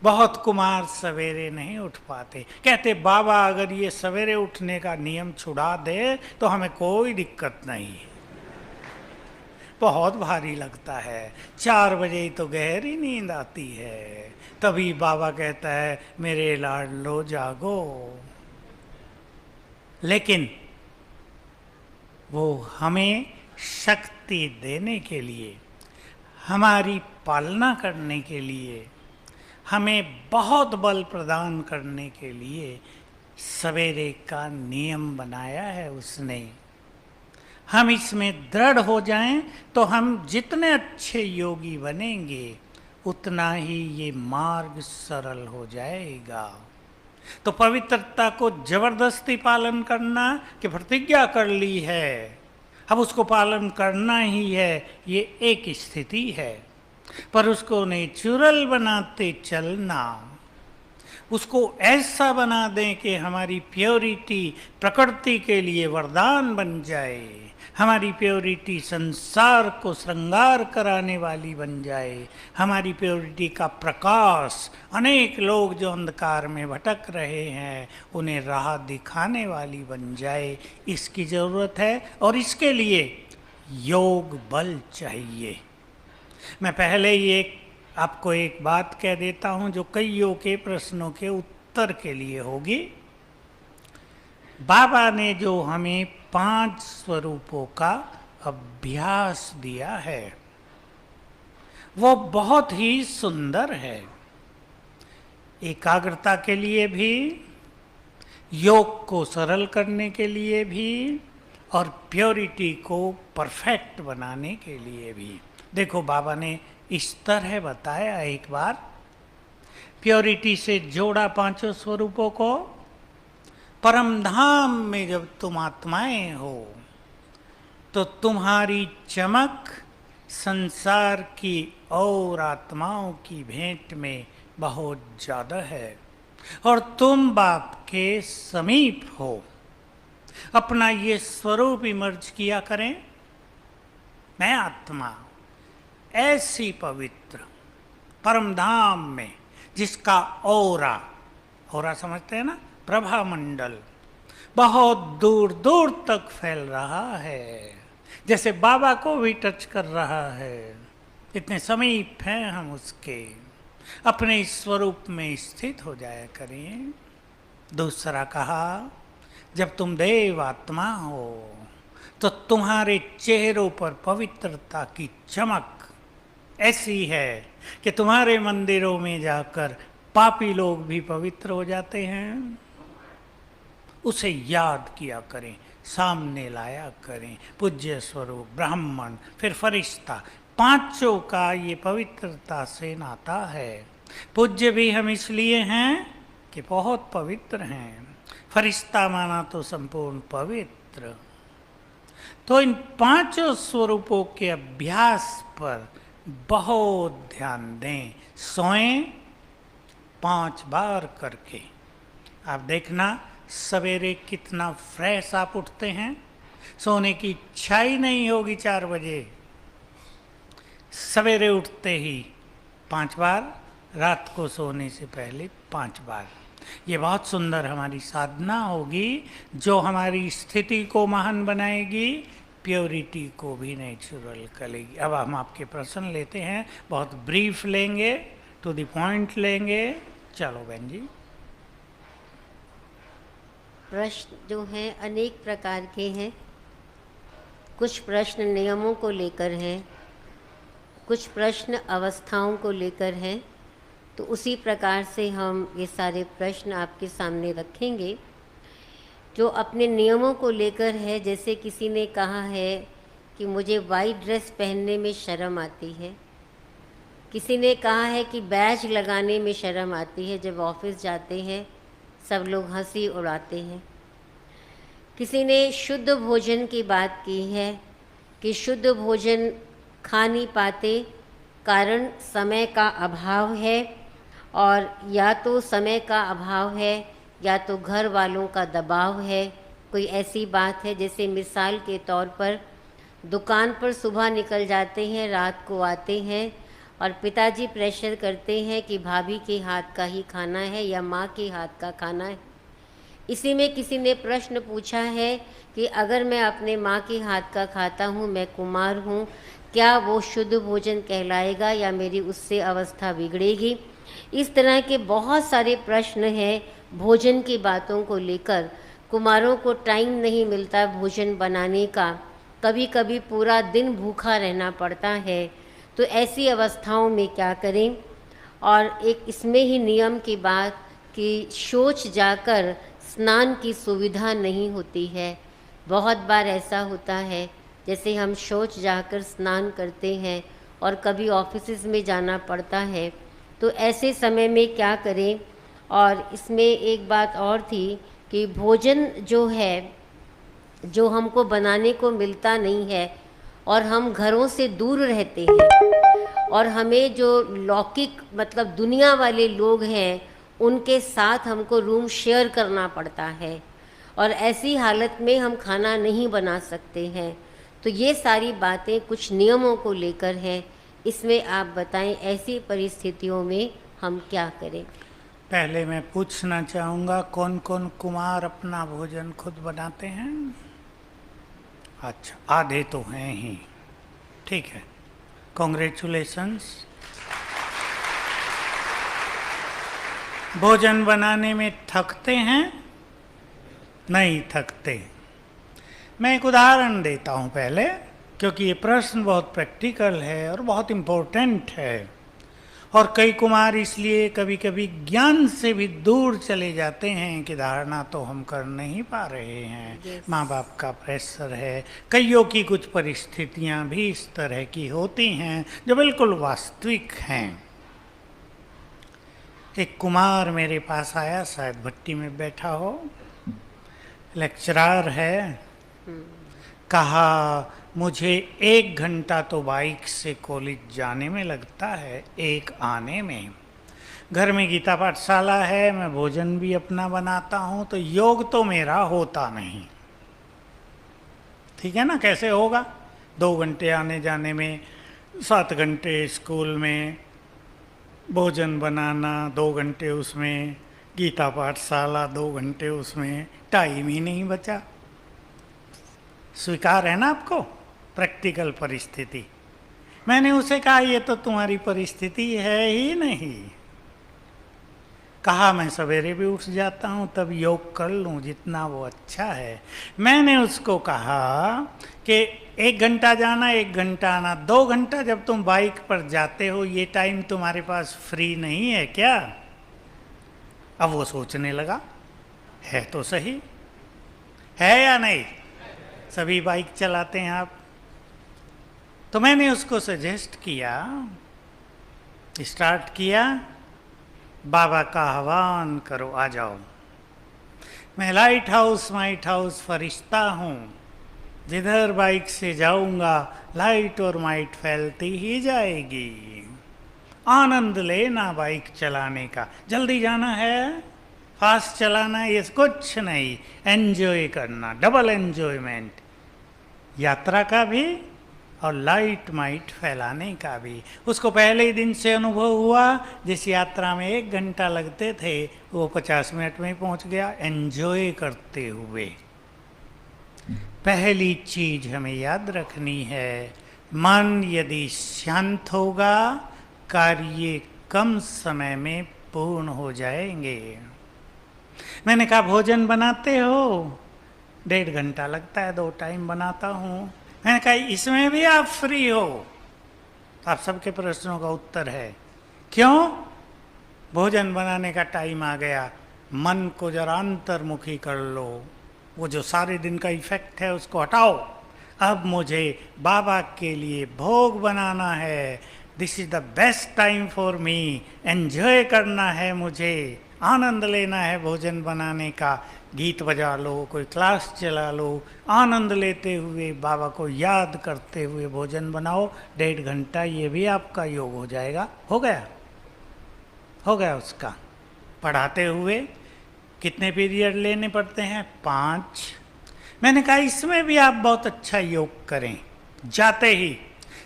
बहुत कुमार सवेरे नहीं उठ पाते। कहते बाबा अगर ये सवेरे उठने का नियम छुड़ा दे तो हमें कोई दिक्कत नहीं है। बहुत भारी लगता है, 4 बजे ही तो गहरी नींद आती है। तभी बाबा कहता है मेरे लाडलो जागो। लेकिन वो हमें शक्ति देने के लिए, हमारी पालना करने के लिए, हमें बहुत बल प्रदान करने के लिए सवेरे का नियम बनाया है उसने। हम इसमें दृढ़ हो जाएं तो हम जितने अच्छे योगी बनेंगे उतना ही ये मार्ग सरल हो जाएगा। तो पवित्रता को जबरदस्ती पालन करना कि प्रतिज्ञा कर ली है अब उसको पालन करना ही है, ये एक स्थिति है। पर उसको नेचुरल बनाते चलना, उसको ऐसा बना दें कि हमारी प्योरिटी प्रकृति के लिए वरदान बन जाए, हमारी प्योरिटी संसार को श्रृंगार कराने वाली बन जाए, हमारी प्योरिटी का प्रकाश अनेक लोग जो अंधकार में भटक रहे हैं उन्हें राह दिखाने वाली बन जाए, इसकी ज़रूरत है। और इसके लिए योग बल चाहिए। मैं पहले ही आपको एक बात कह देता हूं जो कईयों के प्रश्नों के उत्तर के लिए होगी। बाबा ने जो हमें 5 स्वरूपों का अभ्यास दिया है वो बहुत ही सुंदर है। एकाग्रता के लिए भी, योग को सरल करने के लिए भी, और प्योरिटी को परफेक्ट बनाने के लिए भी। देखो बाबा ने इस तरह बताया एक बार, प्योरिटी से जोड़ा 5 स्वरूपों को। परम धाम में जब तुम आत्माएं हो तो तुम्हारी चमक संसार की और आत्माओं की भेंट में बहुत ज़्यादा है और तुम बाप के समीप हो। अपना ये स्वरूप इमर्ज किया करें, मैं आत्मा ऐसी पवित्र परम धाम में जिसका ओरा, ओरा समझते हैं ना, प्रभा मंडल बहुत दूर दूर तक फैल रहा है, जैसे बाबा को भी टच कर रहा है, इतने समीप हैं हम उसके। अपने इस स्वरूप में स्थित हो जाया करें। दूसरा कहा, जब तुम देव आत्मा हो तो तुम्हारे चेहरों पर पवित्रता की चमक ऐसी है कि तुम्हारे मंदिरों में जाकर पापी लोग भी पवित्र हो जाते हैं। उसे याद किया करें, सामने लाया करें। पूज्य स्वरूप, ब्राह्मण, फिर फरिश्ता, 5 का ये पवित्रता से नाता है। पूज्य भी हम इसलिए हैं कि बहुत पवित्र हैं, फरिश्ता माना तो संपूर्ण पवित्र। तो इन 5 स्वरूपों के अभ्यास पर बहुत ध्यान दें। सोएं 5 बार करके, आप देखना सवेरे कितना फ्रेश आप उठते हैं। सोने की इच्छा ही नहीं होगी 4 बजे। सवेरे उठते ही 5 बार, रात को सोने से पहले 5 बार। ये बहुत सुंदर हमारी साधना होगी जो हमारी स्थिति को महान बनाएगी, प्योरिटी को भी नेचुरल करेगी। अब हम आपके प्रश्न लेते हैं, बहुत ब्रीफ लेंगे, टू द पॉइंट लेंगे। चलो बहन जी। प्रश्न जो हैं अनेक प्रकार के हैं। कुछ प्रश्न नियमों को लेकर हैं, कुछ प्रश्न अवस्थाओं को लेकर हैं। तो उसी प्रकार से हम ये सारे प्रश्न आपके सामने रखेंगे। जो अपने नियमों को लेकर है, जैसे किसी ने कहा है कि मुझे वाइट ड्रेस पहनने में शर्म आती है, किसी ने कहा है कि बैज लगाने में शर्म आती है, जब ऑफिस जाते हैं सब लोग हंसी उड़ाते हैं। किसी ने शुद्ध भोजन की बात की है कि शुद्ध भोजन खा नहीं पाते, कारण समय का अभाव है, और या तो समय का अभाव है या तो घर वालों का दबाव है। कोई ऐसी बात है, जैसे मिसाल के तौर पर दुकान पर सुबह निकल जाते हैं, रात को आते हैं और पिताजी प्रेशर करते हैं कि भाभी के हाथ का ही खाना है या माँ के हाथ का खाना है। इसी में किसी ने प्रश्न पूछा है कि अगर मैं अपने माँ के हाथ का खाता हूँ, मैं कुमार हूँ, क्या वो शुद्ध भोजन कहलाएगा या मेरी उससे अवस्था बिगड़ेगी। इस तरह के बहुत सारे प्रश्न हैं भोजन की बातों को लेकर। कुमारों को टाइम नहीं मिलता भोजन बनाने का, कभी कभी पूरा दिन भूखा रहना पड़ता है। तो ऐसी अवस्थाओं में क्या करें। और एक इसमें ही नियम की बात कि शौच जाकर स्नान की सुविधा नहीं होती है। बहुत बार ऐसा होता है, जैसे हम शौच जाकर स्नान करते हैं और कभी ऑफिस में जाना पड़ता है, तो ऐसे समय में क्या करें। और इसमें एक बात और थी कि भोजन जो है, जो हमको बनाने को मिलता नहीं है और हम घरों से दूर रहते हैं और हमें जो लौकिक मतलब दुनिया वाले लोग हैं उनके साथ हमको रूम शेयर करना पड़ता है और ऐसी हालत में हम खाना नहीं बना सकते हैं। तो ये सारी बातें कुछ नियमों को लेकर हैं। इसमें आप बताएं ऐसी परिस्थितियों में हम क्या करें। पहले मैं पूछना चाहूँगा, कौन कौन कुमार अपना भोजन खुद बनाते हैं? अच्छा, आधे तो हैं ही, ठीक है, कॉन्ग्रेचुलेशंस। भोजन बनाने में थकते हैं? नहीं थकते। मैं एक उदाहरण देता हूँ पहले, क्योंकि ये प्रश्न बहुत प्रैक्टिकल है और बहुत इम्पोर्टेंट है। और कई कुमार इसलिए कभी कभी ज्ञान से भी दूर चले जाते हैं कि धारणा तो हम कर नहीं पा रहे हैं, Yes. माँ बाप का प्रेशर है, कईयों की कुछ परिस्थितियाँ भी इस तरह की होती हैं जो बिल्कुल वास्तविक हैं। एक कुमार मेरे पास आया, शायद भट्टी में बैठा हो, लेक्चरर है, कहा मुझे 1 घंटा तो बाइक से कॉलेज जाने में लगता है, 1 आने में। घर में गीता पाठशाला है, मैं भोजन भी अपना बनाता हूँ, तो योग तो मेरा होता नहीं। ठीक है ना, कैसे होगा? 2 घंटे आने जाने में, 7 घंटे स्कूल में भोजन बनाना, 2 घंटे उसमें गीता पाठशाला, 2 घंटे उसमें, टाइम ही नहीं बचा। स्वीकार है ना आपको प्रैक्टिकल परिस्थिति? मैंने उसे कहा ये तो तुम्हारी परिस्थिति है ही नहीं। कहा मैं सवेरे भी उठ जाता हूँ, तब योग कर लूँ जितना वो अच्छा है। मैंने उसको कहा कि 1 घंटा जाना 1 घंटा आना, 2 घंटा जब तुम बाइक पर जाते हो, ये टाइम तुम्हारे पास फ्री नहीं है क्या? अब वो सोचने लगा, है तो सही, है या नहीं? सभी बाइक चलाते हैं आप। तो मैंने उसको सजेस्ट किया, स्टार्ट किया, बाबा का आह्वान करो, आ जाओ। मैं लाइट हाउस फरिश्ता हूँ, जिधर बाइक से जाऊंगा लाइट और माइट फैलती ही जाएगी। आनंद लेना बाइक चलाने का, जल्दी जाना है, फास्ट चलाना है, ये कुछ नहीं, एंजॉय करना, डबल एंजॉयमेंट, यात्रा का भी और लाइट माइट फैलाने का भी। उसको पहले ही दिन से अनुभव हुआ, जिस यात्रा में 1 घंटा लगते थे वो 50 मिनट में पहुंच गया, एंजॉय करते हुए। पहली चीज हमें याद रखनी है, मन यदि शांत होगा, कार्य कम समय में पूर्ण हो जाएंगे। मैंने कहा भोजन बनाते हो? 1.5 घंटा लगता है, 2 टाइम बनाता हूँ। मैंने कहा इसमें भी आप फ्री हो? आप सबके प्रश्नों का उत्तर है। क्यों? भोजन बनाने का टाइम आ गया, मन को जरा अंतर्मुखी कर लो, वो जो सारे दिन का इफेक्ट है उसको हटाओ। अब मुझे बाबा के लिए भोग बनाना है, this is the best time for me, enjoy करना है मुझे, आनंद लेना है भोजन बनाने का। गीत बजा लो, कोई क्लास चला लो, आनंद लेते हुए बाबा को याद करते हुए भोजन बनाओ। 1.5 घंटा ये भी आपका योग हो जाएगा। हो गया? हो गया उसका। पढ़ाते हुए कितने पीरियड लेने पड़ते हैं? 5। मैंने कहा इसमें भी आप बहुत अच्छा योग करें। जाते ही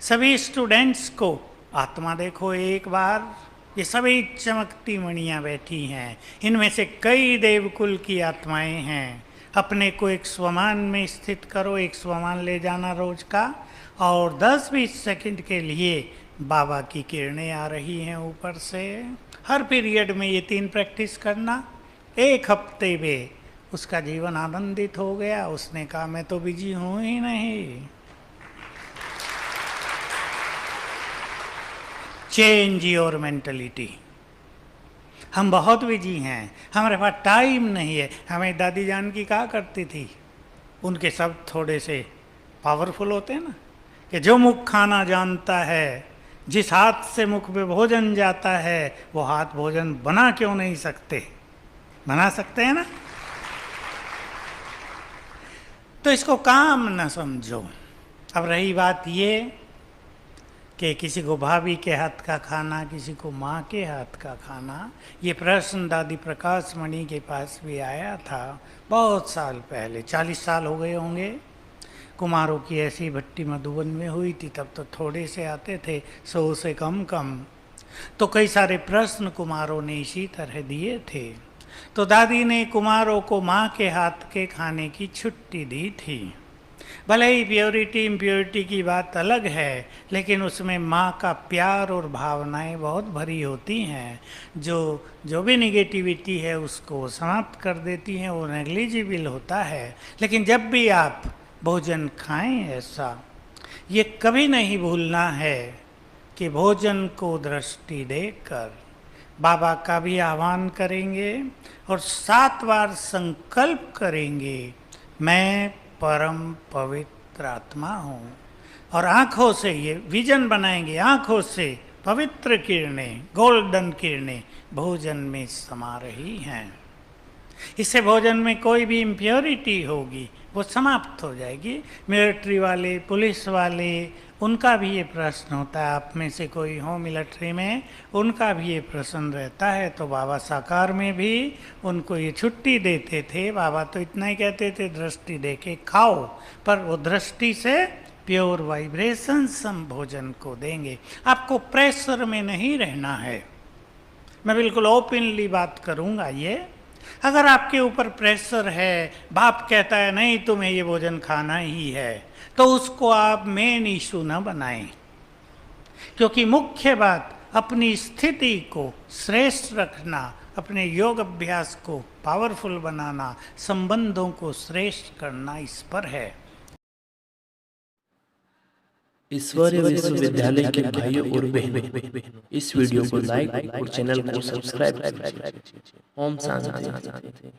सभी स्टूडेंट्स को आत्मा देखो एक बार, ये सभी चमकती मणियाँ बैठी हैं, इनमें से कई देवकुल की आत्माएं हैं। अपने को एक स्वमान में स्थित करो, एक स्वमान ले जाना रोज का, और 10-20 सेकंड के लिए बाबा की किरणें आ रही हैं ऊपर से। हर पीरियड में ये 3 प्रैक्टिस करना। 1 हफ्ते में उसका जीवन आनंदित हो गया। उसने कहा मैं तो बिजी हूँ ही नहीं। Change your mentality. हम बहुत बिजी हैं, हमारे पास टाइम नहीं है। हमें दादी जान की कहा करती थी, उनके शब्द थोड़े से पावरफुल होते हैं ना, कि जो मुख खाना जानता है, जिस हाथ से मुख में भोजन जाता है, वो हाथ भोजन बना क्यों नहीं सकते? बना सकते हैं ना। तो इसको काम न समझो। अब रही बात ये कि किसी को भाभी के हाथ का खाना, किसी को माँ के हाथ का खाना, ये प्रश्न दादी प्रकाश मणि के पास भी आया था बहुत साल पहले, 40 साल हो गए होंगे। कुमारों की ऐसी भट्टी मधुबन में हुई थी, तब तो थोड़े से आते थे, 100 से कम कम। तो कई सारे प्रश्न कुमारों ने इसी तरह दिए थे। तो दादी ने कुमारों को माँ के हाथ के खाने की छुट्टी दी थी। भले ही प्योरिटी इम्प्योरिटी की बात अलग है, लेकिन उसमें माँ का प्यार और भावनाएं बहुत भरी होती हैं, जो भी निगेटिविटी है उसको समाप्त कर देती हैं, वो नेग्लिजिबल होता है। लेकिन जब भी आप भोजन खाएं, ऐसा ये कभी नहीं भूलना है कि भोजन को दृष्टि देकर बाबा का भी आह्वान करेंगे और 7 बार संकल्प करेंगे, मैं परम पवित्र आत्मा हूँ। और आँखों से ये विजन बनाएंगे, आँखों से पवित्र किरणें, गोल्डन किरणें भोजन में समा रही हैं। इससे भोजन में कोई भी इम्प्योरिटी होगी वो समाप्त हो जाएगी। मिलिट्री वाले, पुलिस वाले, उनका भी ये प्रश्न होता है, आप में से कोई हो मिलिट्री में, उनका भी ये प्रश्न रहता है। तो बाबा साकार में भी उनको ये छुट्टी देते थे। बाबा तो इतना ही कहते थे, दृष्टि दे के खाओ, पर वो दृष्टि से प्योर वाइब्रेशंस हम भोजन को देंगे। आपको प्रेशर में नहीं रहना है। मैं बिल्कुल ओपनली बात करूँगा ये। अगर आपके ऊपर प्रेशर है, बाप कहता है नहीं तुम्हें ये भोजन खाना ही है, तो उसको आप मेन इशू न बनाएं। क्योंकि मुख्य बात अपनी स्थिति को श्रेष्ठ रखना, अपने योग अभ्यास को पावरफुल बनाना, संबंधों को श्रेष्ठ करना, इस पर है। ईश्वरीय विश्वविद्यालय के भाइयों और बहनों, इस वीडियो को लाइक और चैनल को सब्सक्राइब कीजिए। ओम शांति।